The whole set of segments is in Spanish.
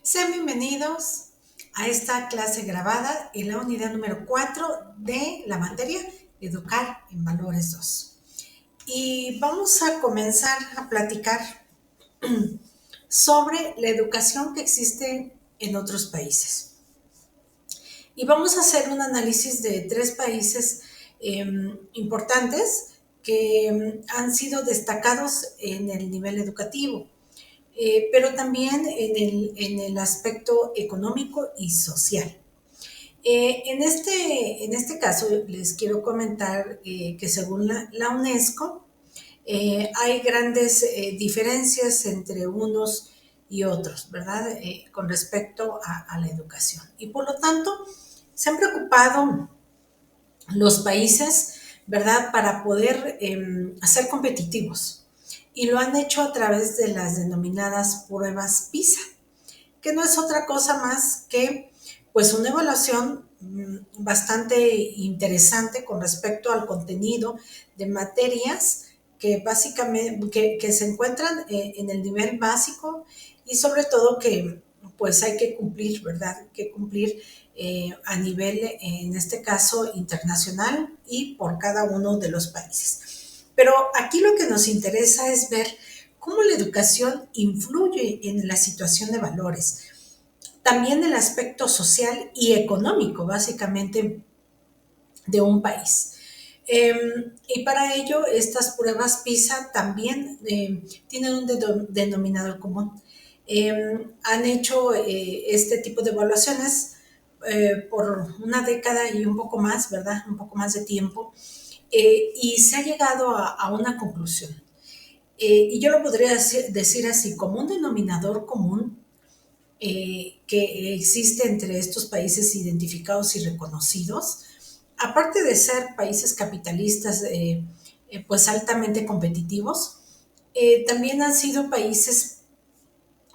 Sean bienvenidos a esta clase grabada en la unidad número 4 de la materia Educar en Valores 2. Y vamos a comenzar a platicar sobre la educación que existe en otros países. Y vamos a hacer un análisis de 3 países importantes que han sido destacados en el nivel educativo. Pero también en el aspecto económico y social. En este caso, les quiero comentar que según la UNESCO, hay grandes diferencias entre unos y otros, ¿verdad? Con respecto a la educación. Y por lo tanto, se han preocupado los países, ¿verdad?, para poder ser competitivos. Y lo han hecho a través de las denominadas pruebas PISA, que no es otra cosa más que pues una evaluación bastante interesante con respecto al contenido de materias que básicamente que se encuentran en el nivel básico y sobre todo que pues hay que cumplir, ¿verdad? Que cumplir a nivel, en este caso, internacional y por cada uno de los países. Pero aquí lo que nos interesa es ver cómo la educación influye en la situación de valores, también el aspecto social y económico, básicamente, de un país. Y para ello, estas pruebas PISA también tienen un denominador común. Han hecho este tipo de evaluaciones por una década y un poco más, ¿verdad? Un poco más de tiempo. Y se ha llegado a una conclusión. Y yo lo podría decir así, como un denominador común que existe entre estos países identificados y reconocidos, aparte de ser países capitalistas pues altamente competitivos, también han sido países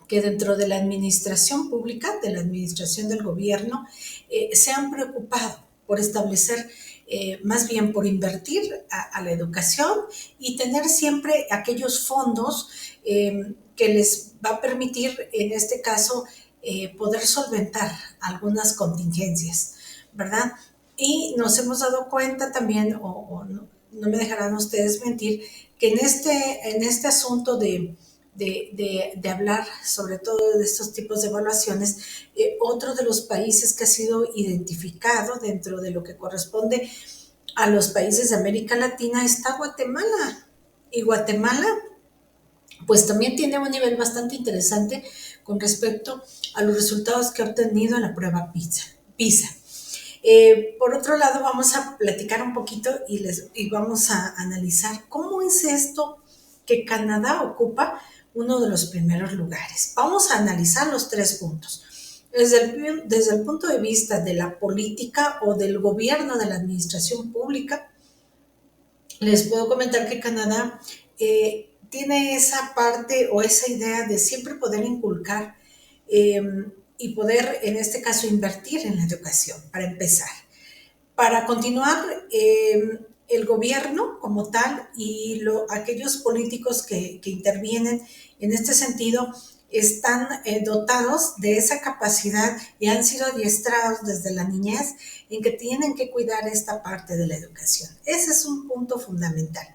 que dentro de la administración pública, de la administración del gobierno, se han preocupado por establecer, más bien por invertir a la educación y tener siempre aquellos fondos que les va a permitir, en este caso, poder solventar algunas contingencias, ¿verdad? Y nos hemos dado cuenta también, o no me dejarán ustedes mentir, que en este asunto de hablar sobre todo de estos tipos de evaluaciones, otro de los países que ha sido identificado dentro de lo que corresponde a los países de América Latina está Guatemala. Y Guatemala pues también tiene un nivel bastante interesante con respecto a los resultados que ha obtenido en la prueba PISA. Por otro lado, vamos a platicar un poquito y vamos a analizar cómo es esto que Canadá ocupa uno de los primeros lugares. Vamos a analizar los 3 puntos. Desde el punto de vista de la política o del gobierno de la administración pública, les puedo comentar que Canadá tiene esa parte o esa idea de siempre poder inculcar eh, y poder, en este caso, invertir en la educación, para empezar. Para continuar, el gobierno como tal y aquellos políticos que intervienen en este sentido están dotados de esa capacidad y han sido adiestrados desde la niñez en que tienen que cuidar esta parte de la educación. Ese es un punto fundamental.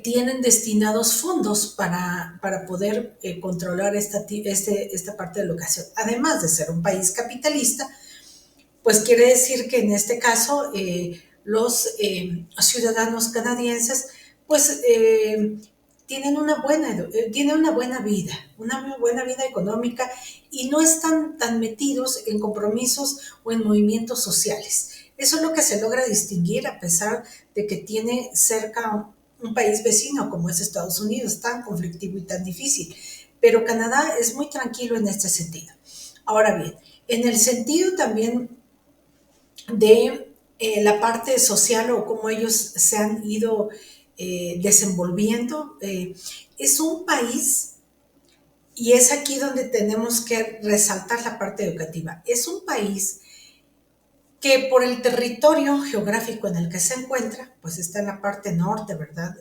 Tienen destinados fondos para poder controlar esta parte de la educación. Además de ser un país capitalista, pues quiere decir que en este caso los ciudadanos canadienses pues tienen una muy buena vida económica y no están tan metidos en compromisos o en movimientos sociales. Eso es lo que se logra distinguir a pesar de que tiene cerca un país vecino como es Estados Unidos, tan conflictivo y tan difícil. Pero Canadá es muy tranquilo en este sentido. Ahora bien, en el sentido también de la parte social o cómo ellos se han ido desenvolviendo. Es un país, y es aquí donde tenemos que resaltar la parte educativa, es un país que por el territorio geográfico en el que se encuentra, pues está en la parte norte, ¿verdad?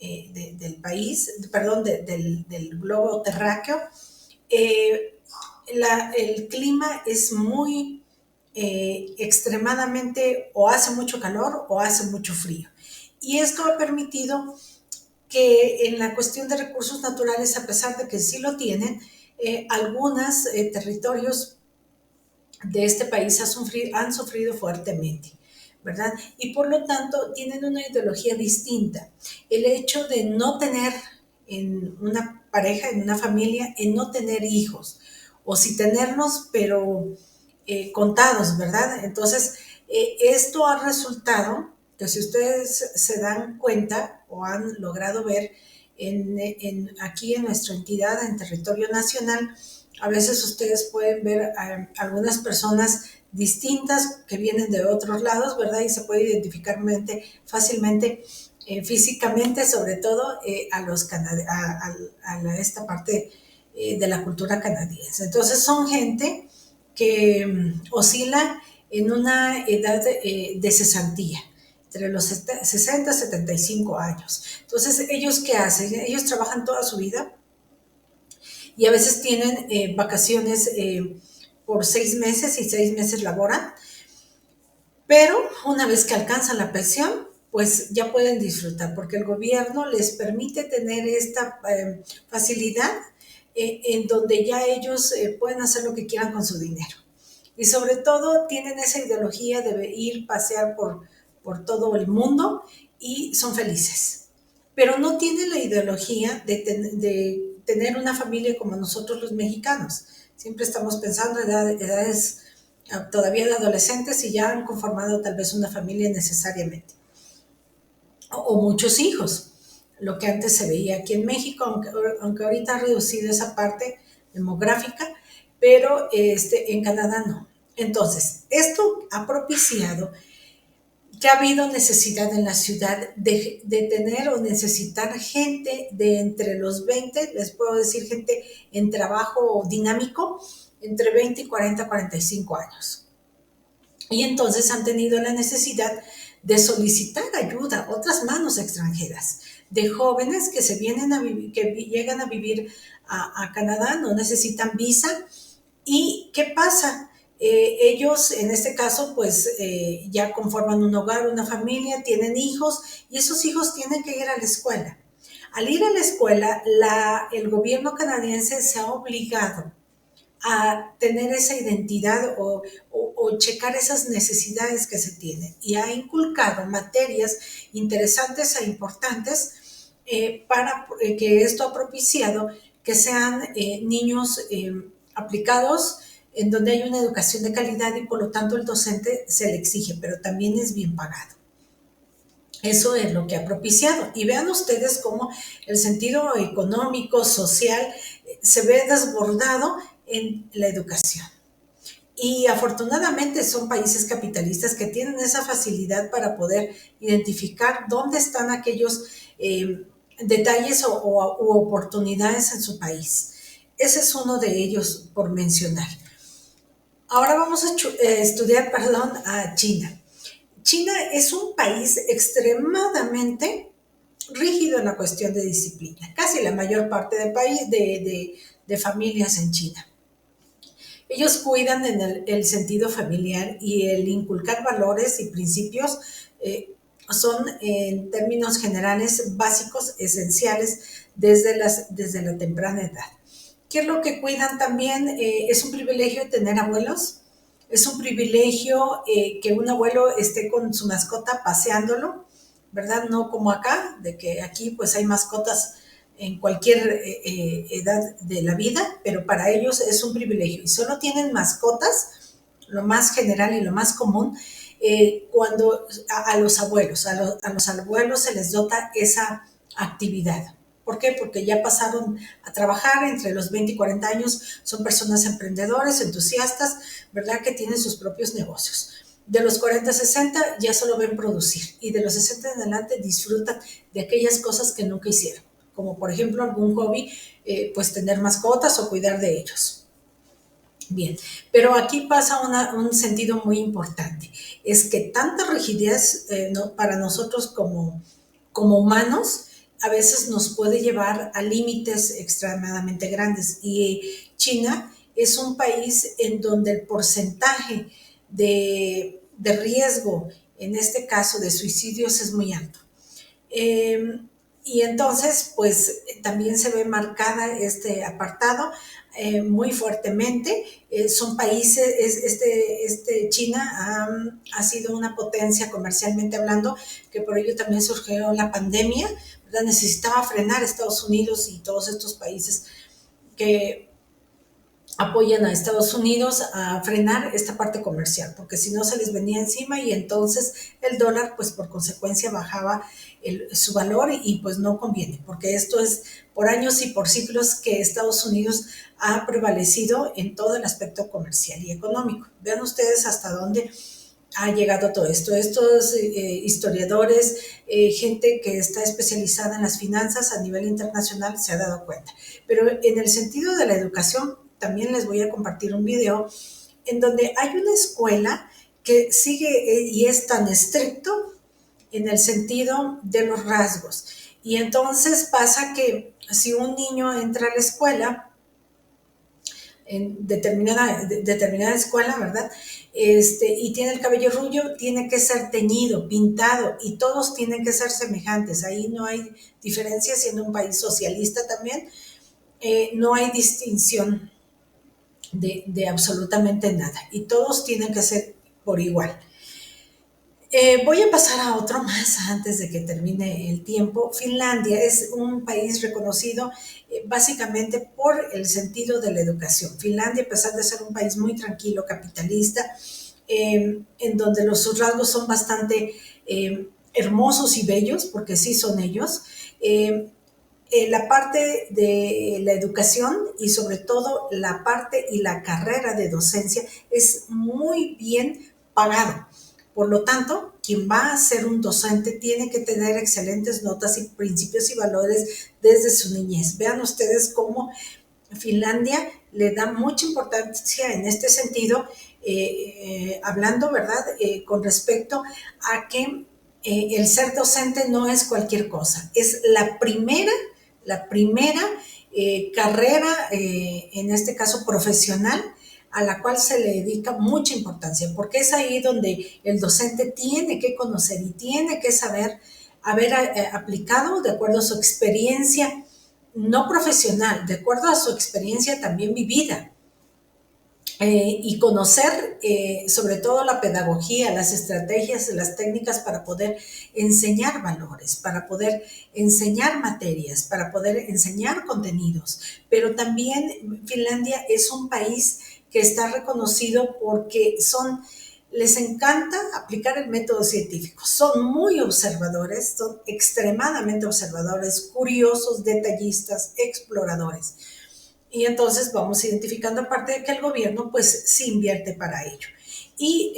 Del país, perdón, del globo terráqueo, el clima es muy extremadamente, o hace mucho calor o hace mucho frío. Y esto ha permitido que en la cuestión de recursos naturales, a pesar de que sí lo tienen, algunos territorios de este país han sufrido fuertemente, ¿verdad? Y por lo tanto tienen una ideología distinta. El hecho de no tener en una pareja, en una familia, en no tener hijos, o si tenerlos, pero contados, ¿verdad? Entonces, esto ha resultado que si ustedes se dan cuenta o han logrado ver aquí en nuestra entidad, en territorio nacional, a veces ustedes pueden ver a algunas personas distintas que vienen de otros lados, ¿verdad? Y se puede identificar fácilmente, físicamente, sobre todo a esta parte de la cultura canadiense. Entonces son gente que oscila en una edad de cesantía, entre los 60 y 75 años. Entonces, ¿ellos qué hacen? Ellos trabajan toda su vida y a veces tienen vacaciones por 6 meses y 6 meses laboran, pero una vez que alcanzan la pensión, pues ya pueden disfrutar, porque el gobierno les permite tener esta facilidad en donde ya ellos pueden hacer lo que quieran con su dinero. Y sobre todo tienen esa ideología de ir pasear por todo el mundo y son felices. Pero no tienen la ideología de tener una familia como nosotros los mexicanos. Siempre estamos pensando en edades todavía de adolescentes y ya han conformado tal vez una familia necesariamente. O muchos hijos, lo que antes se veía aquí en México, aunque ahorita ha reducido esa parte demográfica, pero en Canadá no. Entonces, esto ha propiciado que ha habido necesidad en la ciudad de tener o necesitar gente de entre los 20, les puedo decir gente en trabajo dinámico, entre 20 y 40, 45 años. Y entonces han tenido la necesidad de solicitar ayuda, otras manos extranjeras, de jóvenes que se vienen a vivir, que llegan a vivir a Canadá, no necesitan visa. ¿Y qué pasa? Ellos, en este caso, pues ya conforman un hogar, una familia, tienen hijos y esos hijos tienen que ir a la escuela. Al ir a la escuela, el gobierno canadiense se ha obligado a tener esa identidad o checar esas necesidades que se tienen y ha inculcado materias interesantes e importantes para que esto ha propiciado que sean niños aplicados en donde hay una educación de calidad y por lo tanto el docente se le exige, pero también es bien pagado. Eso es lo que ha propiciado. Y vean ustedes cómo el sentido económico, social, se ve desbordado en la educación. Y afortunadamente son países capitalistas que tienen esa facilidad para poder identificar dónde están aquellos detalles u oportunidades en su país. Ese es uno de ellos por mencionar. Ahora vamos a estudiar, a China. China es un país extremadamente rígido en la cuestión de disciplina. Casi la mayor parte de familias en China. Ellos cuidan en el sentido familiar y el inculcar valores y principios son, en términos generales, básicos, esenciales desde la temprana edad. ¿Qué es lo que cuidan también? Es un privilegio tener abuelos. Es un privilegio que un abuelo esté con su mascota paseándolo, ¿verdad? No como acá, de que aquí pues hay mascotas en cualquier edad de la vida, pero para ellos es un privilegio. Y solo tienen mascotas, lo más general y lo más común, cuando a los abuelos, a los abuelos se les dota esa actividad. ¿Por qué? Porque ya pasaron a trabajar entre los 20 y 40 años, son personas emprendedores, entusiastas, ¿verdad? Que tienen sus propios negocios. De los 40 a 60 ya solo ven producir y de los 60 en adelante disfrutan de aquellas cosas que nunca hicieron, como por ejemplo algún hobby, pues tener mascotas o cuidar de ellos. Bien, pero aquí pasa un sentido muy importante, es que tanta rigidez para nosotros como humanos a veces nos puede llevar a límites extremadamente grandes. Y China es un país en donde el porcentaje de riesgo, en este caso de suicidios, es muy alto. Eh, y entonces, pues también se ve marcada este apartado muy fuertemente. Son países, China ha sido una potencia comercialmente hablando, que por ello también surgió la pandemia, ¿verdad? Necesitaba frenar a Estados Unidos y todos estos países que apoyan a Estados Unidos a frenar esta parte comercial, porque si no se les venía encima y entonces el dólar, pues por consecuencia bajaba su valor y pues no conviene, porque esto es por años y por siglos que Estados Unidos ha prevalecido en todo el aspecto comercial y económico. Vean ustedes hasta dónde ha llegado todo esto. Estos historiadores, gente que está especializada en las finanzas a nivel internacional se ha dado cuenta. Pero en el sentido de la educación, también les voy a compartir un video en donde hay una escuela que sigue y es tan estricto en el sentido de los rasgos. Y entonces pasa que si un niño entra a la escuela, en determinada escuela, ¿verdad? Y tiene el cabello rubio, tiene que ser teñido, pintado, y todos tienen que ser semejantes. Ahí no hay diferencia, siendo un país socialista también, no hay distinción de absolutamente nada, y todos tienen que ser por igual. Voy a pasar a otro más antes de que termine el tiempo. Finlandia es un país reconocido básicamente por el sentido de la educación. Finlandia, a pesar de ser un país muy tranquilo, capitalista, en donde los rasgos son bastante hermosos y bellos, porque sí son ellos, la parte de la educación y sobre todo la parte y la carrera de docencia es muy bien pagado. Por lo tanto, quien va a ser un docente tiene que tener excelentes notas y principios y valores desde su niñez. Vean ustedes cómo Finlandia le da mucha importancia en este sentido, hablando, ¿verdad?, con respecto a que el ser docente no es cualquier cosa, es la primera carrera, en este caso profesional, a la cual se le dedica mucha importancia, porque es ahí donde el docente tiene que conocer y tiene que saber haber aplicado de acuerdo a su experiencia, no profesional, de acuerdo a su experiencia también vivida. Y conocer sobre todo la pedagogía, las estrategias, las técnicas para poder enseñar valores, para poder enseñar materias, para poder enseñar contenidos. Pero también Finlandia es un país que está reconocido porque les encanta aplicar el método científico. Son muy observadores, son extremadamente observadores, curiosos, detallistas, exploradores. Y entonces vamos identificando, aparte de que el gobierno pues sí invierte para ello. Y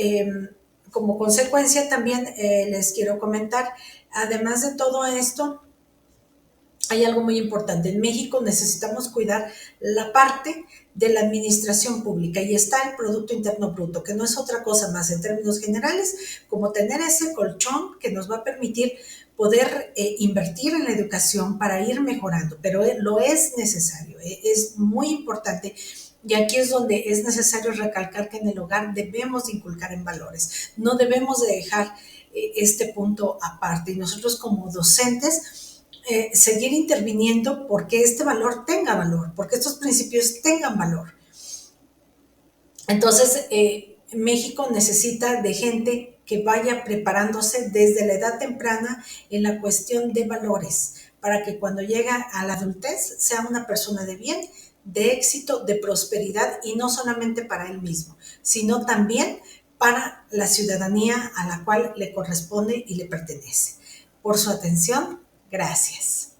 como consecuencia también les quiero comentar, además de todo esto, hay algo muy importante. En México necesitamos cuidar la parte de la administración pública y está el Producto Interno Bruto, que no es otra cosa más en términos generales, como tener ese colchón que nos va a permitir poder invertir en la educación para ir mejorando, pero lo es necesario, es muy importante. Y aquí es donde es necesario recalcar que en el hogar debemos de inculcar en valores, no debemos de dejar este punto aparte. Y nosotros como docentes seguir interviniendo porque este valor tenga valor, porque estos principios tengan valor. Entonces, México necesita de gente que vaya preparándose desde la edad temprana en la cuestión de valores, para que cuando llega a la adultez sea una persona de bien, de éxito, de prosperidad, y no solamente para él mismo, sino también para la ciudadanía a la cual le corresponde y le pertenece. Por su atención, gracias.